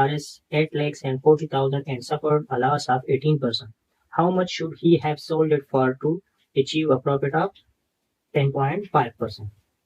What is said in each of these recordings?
Rs 8,40,000 and suffered a loss of 18%. How much should he have sold it for to achieve a profit of 10.5%؟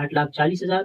8,40,000،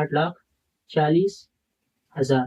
8,40,000،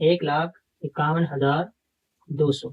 1,51,200،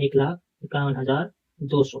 1,51,200،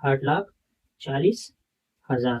8,40,000۔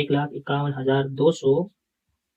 1,51,200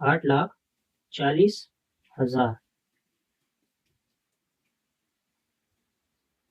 8,40,000،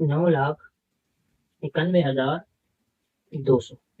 9,91,200،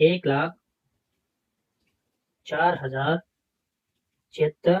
1,04,076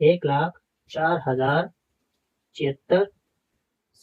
1,04,076،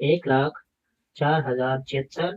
1,04,076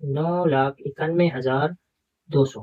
9,91,200،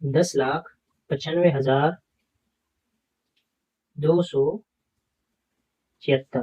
10,95,276،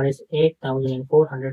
RS 8400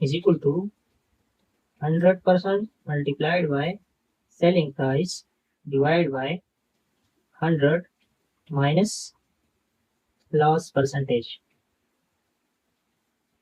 is equal to 100% multiplied by selling price divided by 100 minus loss percentage.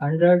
100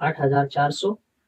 8400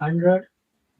100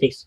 6.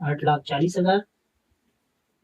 8,40,000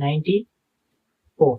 94.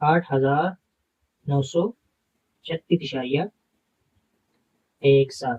8,936.17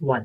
1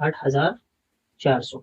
8,400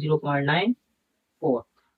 0.94.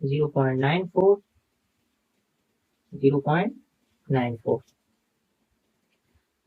0.94.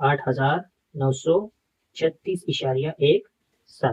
8,936.17